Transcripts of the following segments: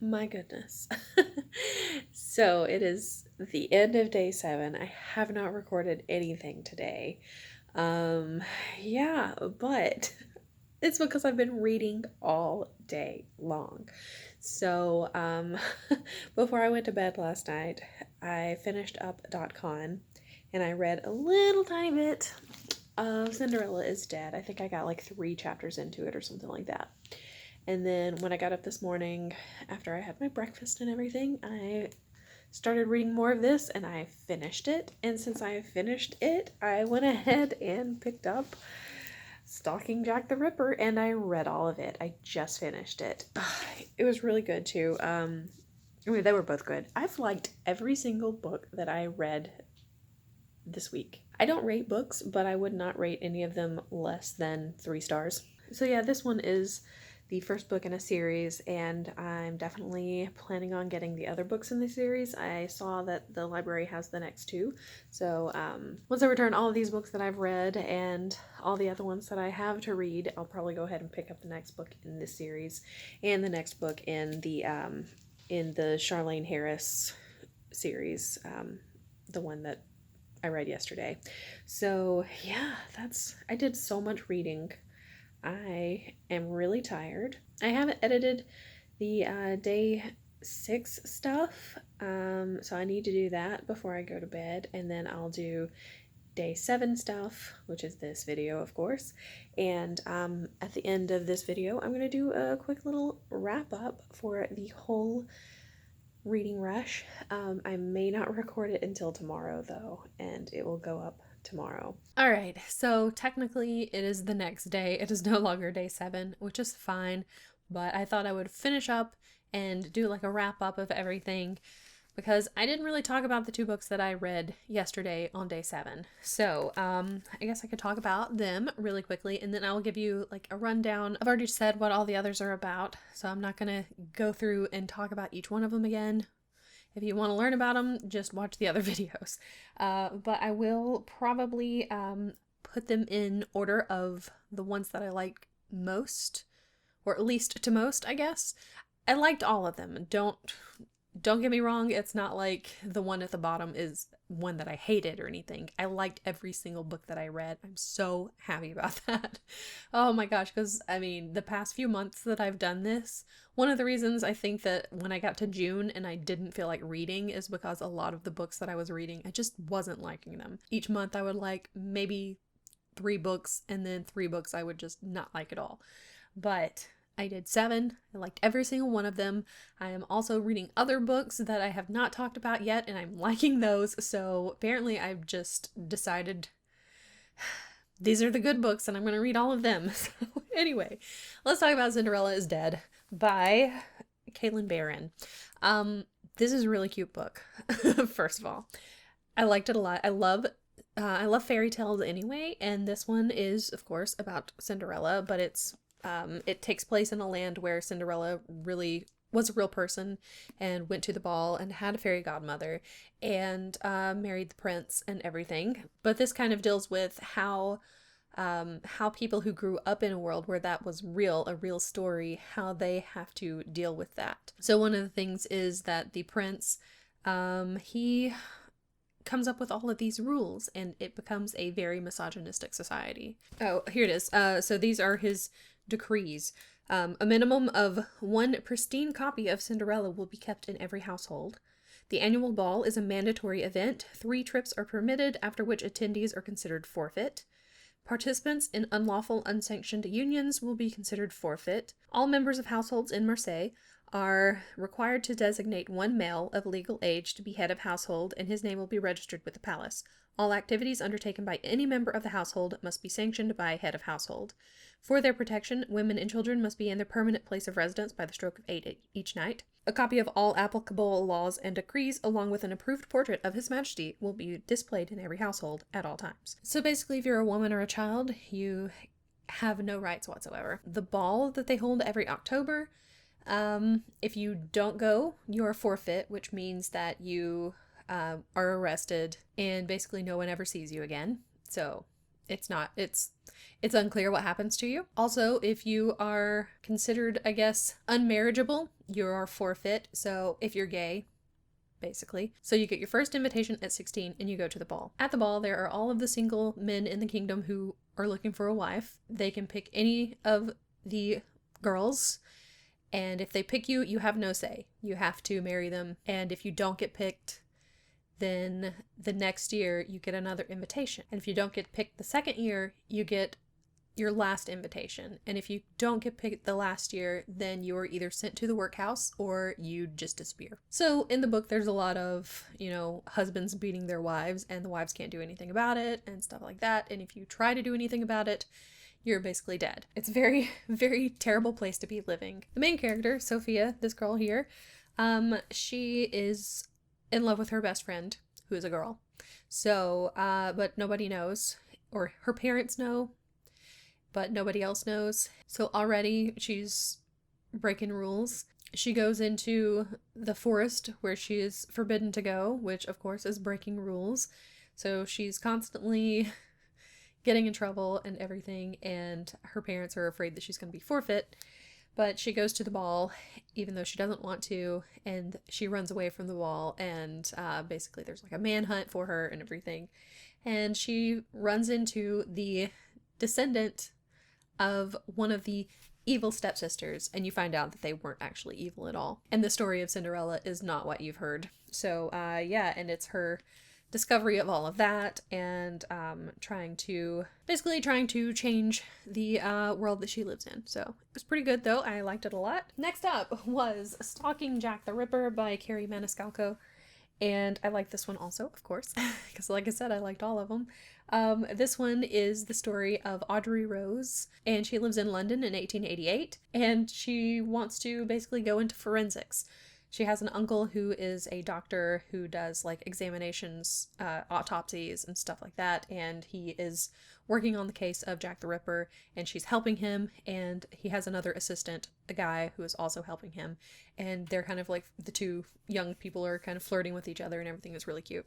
My goodness. So it is the end of day 7. I have not recorded anything today. Um, yeah, but it's because I've been reading all day long. So, before I went to bed last night, I finished up .con and I read a little tiny bit of Cinderella is Dead. I think I got like 3 chapters into it or something like that. And then when I got up this morning, after I had my breakfast and everything, I started reading more of this and I finished it. And since I finished it, I went ahead and picked up Stalking Jack the Ripper and I read all of it. I just finished it. It was really good too. I mean, they were both good. I've liked every single book that I read this week. I don't rate books, but I would not rate any of them less than 3 stars. So yeah, this one is the first book in a series, and I'm definitely planning on getting the other books in the series. I saw that the library has the next 2, so once I return all of these books that I've read and all the other ones that I have to read, I'll probably go ahead and pick up the next book in this series and the next book in the Charlene Harris series, the one that I read yesterday. So yeah, I did so much reading. I am really tired. I haven't edited the day 6 stuff, so I need to do that before I go to bed, and then I'll do day 7 stuff, which is this video, of course. And at the end of this video, I'm going to do a quick little wrap up for the whole reading rush. I may not record it until tomorrow though, and it will go up tomorrow. All right, so technically it is the next day. It is no longer day 7, which is fine, but I thought I would finish up and do like a wrap up of everything because I didn't really talk about the 2 books that I read yesterday on day 7. So I guess I could talk about them really quickly, and then I'll give you like a rundown. I've already said what all the others are about, so I'm not gonna go through and talk about each one of them again. If you want to learn about them, just watch the other videos. But I will probably put them in order of the ones that I like most, or at least to most, I guess. I liked all of them. Don't get me wrong, it's not like the one at the bottom is one that I hated or anything. I liked every single book that I read. I'm so happy about that. Oh my gosh, because I mean, the past few months that I've done this, one of the reasons I think that when I got to June and I didn't feel like reading is because a lot of the books that I was reading, I just wasn't liking them. Each month I would like maybe 3 books, and then 3 books I would just not like at all. But I did 7. I liked every single one of them. I am also reading other books that I have not talked about yet, and I'm liking those. So apparently I've just decided these are the good books and I'm going to read all of them. So anyway, let's talk about Cinderella is Dead by Caitlyn Barron. This is a really cute book. First of all, I liked it a lot. I love fairy tales anyway, and this one is, of course, about Cinderella, but it takes place in a land where Cinderella really was a real person and went to the ball and had a fairy godmother and married the prince and everything. But this kind of deals with how people who grew up in a world where that was real, a real story, how they have to deal with that. So one of the things is that the prince, he comes up with all of these rules and it becomes a very misogynistic society. Oh, here it is. So these are his decrees. A minimum of 1 pristine copy of Cinderella will be kept in every household. The annual ball is a mandatory event. 3 trips are permitted, after which attendees are considered forfeit. Participants in unlawful, unsanctioned unions will be considered forfeit. All members of households in Marseille are required to designate 1 male of legal age to be head of household, and his name will be registered with the palace. All activities undertaken by any member of the household must be sanctioned by a head of household. For their protection, women and children must be in their permanent place of residence by the stroke of 8 each night. A copy of all applicable laws and decrees, along with an approved portrait of His Majesty, will be displayed in every household at all times. So basically, if you're a woman or a child, you have no rights whatsoever. The ball that they hold every October, if you don't go, you're forfeit, which means that you are arrested and basically no one ever sees you again. So it's not, it's unclear what happens to you. Also, if you are considered, I guess, unmarriageable, you are forfeit. So if you're gay, basically. So you get your first invitation at 16 and you go to the ball. At the ball, there are all of the single men in the kingdom who are looking for a wife. They can pick any of the girls, and if they pick you, you have no say. You have to marry them, and if you don't get picked, then the next year you get another invitation. And if you don't get picked the second year, you get your last invitation. And if you don't get picked the last year, then you're either sent to the workhouse or you just disappear. So in the book, there's a lot of, husbands beating their wives, and the wives can't do anything about it and stuff like that. And if you try to do anything about it, you're basically dead. It's a very, very terrible place to be living. The main character, Sophia, this girl here, she is in love with her best friend, who is a girl. So, but nobody knows, or her parents know, but nobody else knows. So already she's breaking rules. She goes into the forest where she is forbidden to go, which of course is breaking rules. So she's constantly getting in trouble and everything, and her parents are afraid that she's going to be forfeit. But she goes to the ball, even though she doesn't want to, and she runs away from the ball, and basically there's like a manhunt for her and everything. And she runs into the descendant of one of the evil stepsisters, and you find out that they weren't actually evil at all. And the story of Cinderella is not what you've heard. So, and it's her discovery of all of that, and trying to change the world that she lives in. So it was pretty good, though. I liked it a lot. Next up was Stalking Jack the Ripper by Carrie Maniscalco. And I like this one also, of course, because like I said, I liked all of them. This one is the story of Audrey Rose, and she lives in London in 1888, and she wants to basically go into forensics. She has an uncle who is a doctor who does like examinations, autopsies and stuff like that, and he is working on the case of Jack the Ripper, and she's helping him, and he has another assistant, a guy who is also helping him, and they're kind of like, the two young people are kind of flirting with each other, and everything is really cute.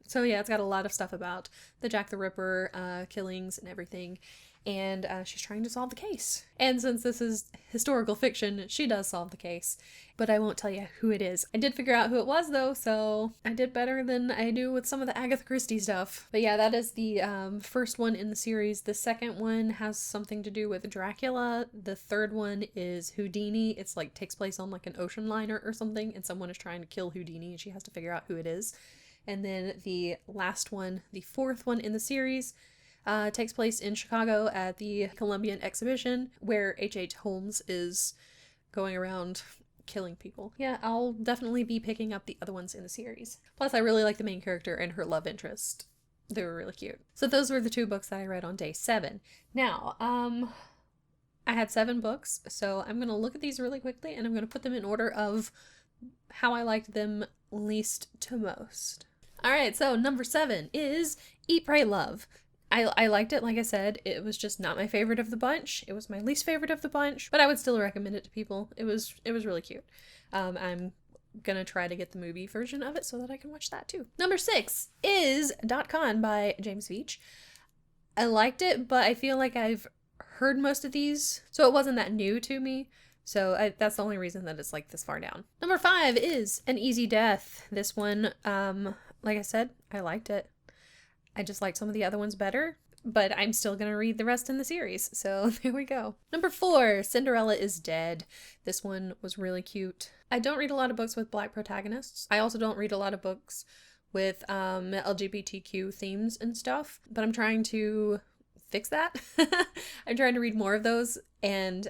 So yeah, it's got a lot of stuff about the Jack the Ripper killings and everything, and she's trying to solve the case. And since this is historical fiction, she does solve the case, but I won't tell you who it is. I did figure out who it was, though, so I did better than I do with some of the Agatha Christie stuff. But yeah, that is the first one in the series. The second one has something to do with Dracula. The third one is Houdini. It's like takes place on like an ocean liner or something, and someone is trying to kill Houdini, and she has to figure out who it is. And then the last one, the fourth one in the series, takes place in Chicago at the Columbian Exhibition, where H.H. Holmes is going around killing people. Yeah, I'll definitely be picking up the other ones in the series. Plus, I really like the main character and her love interest. They were really cute. So those were the 2 books that I read on day 7. Now, I had 7 books, so I'm going to look at these really quickly, and I'm going to put them in order of how I liked them least to most. Alright, so number 7 is Eat, Pray, Love. I liked it, like I said. It was just not my favorite of the bunch. It was my least favorite of the bunch, but I would still recommend it to people. It was really cute. I'm gonna try to get the movie version of it so that I can watch that too. Number 6 is .con by James Veitch. I liked it, but I feel like I've heard most of these, so it wasn't that new to me. So that's the only reason that it's like this far down. Number 5 is An Easy Death. This one, like I said, I liked it. I just liked some of the other ones better, but I'm still going to read the rest in the series, so there we go. Number 4, Cinderella is Dead. This one was really cute. I don't read a lot of books with Black protagonists. I also don't read a lot of books with LGBTQ themes and stuff, but I'm trying to fix that. I'm trying to read more of those, and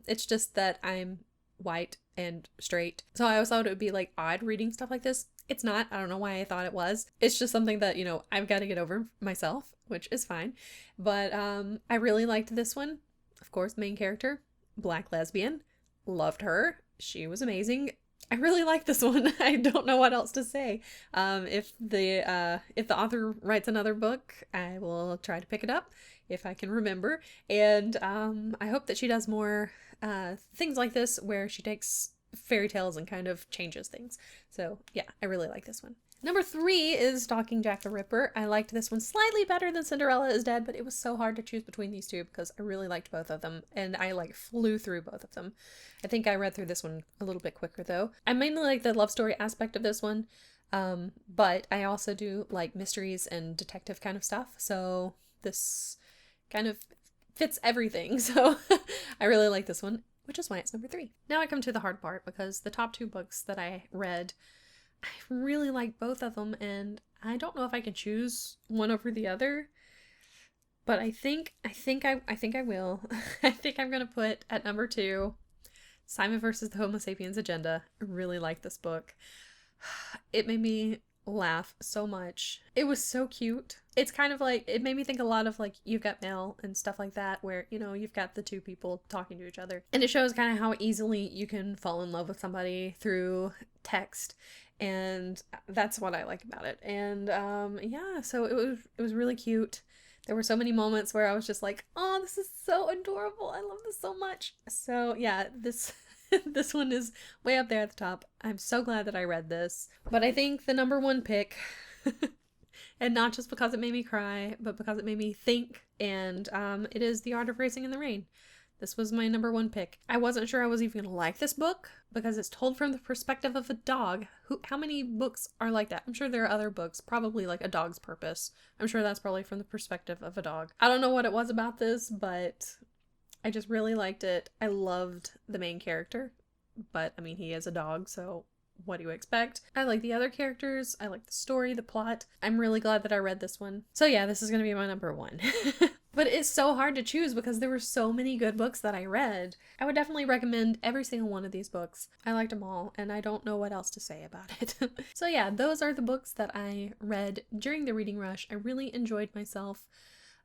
it's just that I'm white and straight, so I always thought it would be like odd reading stuff like this. It's not. I don't know why I thought it was. It's just something that, I've got to get over myself, which is fine. But I really liked this one. Of course, main character, Black lesbian. Loved her. She was amazing. I really like this one. I don't know what else to say. If the author writes another book, I will try to pick it up if I can remember. And I hope that she does more things like this where she takes fairy tales and kind of changes things. So yeah, I really like this one. Number 3 is Stalking Jack the Ripper. I liked this one slightly better than Cinderella is Dead, but it was so hard to choose between these two because I really liked both of them, and I like flew through both of them. I think I read through this one a little bit quicker though. I mainly like the love story aspect of this one, but I also do like mysteries and detective kind of stuff, so this kind of fits everything. So I really like this one, which is why it's number 3. Now I come to the hard part, because the top 2 books that I read, I really like both of them, and I don't know if I can choose one over the other, but I think I will. I think I'm gonna put at number 2 Simon versus the Homo Sapiens Agenda. I really like this book. It made me laugh so much. It was so cute. It's kind of like, it made me think a lot of like You've Got Mail and stuff like that, where, you know, you've got the two people talking to each other, and it shows kind of how easily you can fall in love with somebody through text, and that's what I like about it. And yeah, so it was really cute. There were so many moments where I was just like, oh, this is so adorable. I love this so much. So yeah, this this one is way up there at the top. I'm so glad that I read this. But I think the number 1 pick, and not just because it made me cry, but because it made me think, and it is The Art of Racing in the Rain. This was my number 1 pick. I wasn't sure I was even gonna like this book because it's told from the perspective of a dog. How many books are like that? I'm sure there are other books, probably like A Dog's Purpose. I'm sure that's probably from the perspective of a dog. I don't know what it was about this, but I just really liked it. I loved the main character, but I mean, he is a dog, so what do you expect? I like the other characters. I like the story, the plot. I'm really glad that I read this one. So yeah, this is gonna be my number 1. But it's so hard to choose because there were so many good books that I read. I would definitely recommend every single one of these books. I liked them all, and I don't know what else to say about it. So yeah, those are the books that I read during the reading rush. I really enjoyed myself.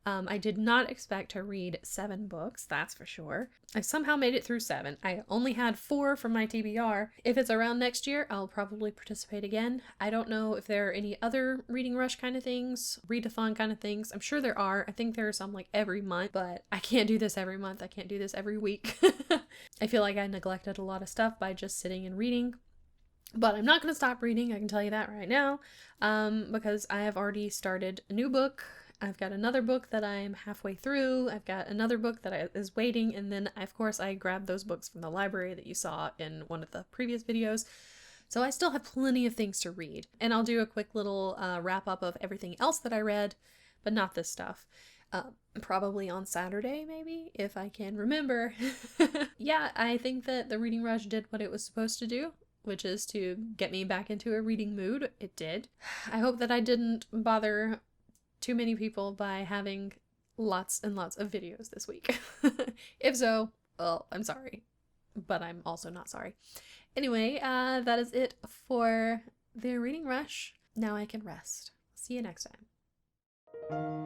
I did not expect to read 7 books, that's for sure. I somehow made it through 7. I only had 4 from my TBR. If it's around next year, I'll probably participate again. I don't know if there are any other reading rush kind of things, readathon kind of things. I'm sure there are. I think there are some like every month, but I can't do this every month. I can't do this every week. I feel like I neglected a lot of stuff by just sitting and reading. But I'm not going to stop reading, I can tell you that right now, because I have already started a new book. I've got another book that I'm halfway through. I've got another book that is waiting, and then of course I grabbed those books from the library that you saw in one of the previous videos. So I still have plenty of things to read, and I'll do a quick little wrap up of everything else that I read, but not this stuff. Probably on Saturday, maybe, if I can remember. Yeah, I think that the reading rush did what it was supposed to do, which is to get me back into a reading mood. It did. I hope that I didn't bother too many people by having lots and lots of videos this week. If so, well, I'm sorry, but I'm also not sorry. Anyway, that is it for the reading rush. Now I can rest. See you next time.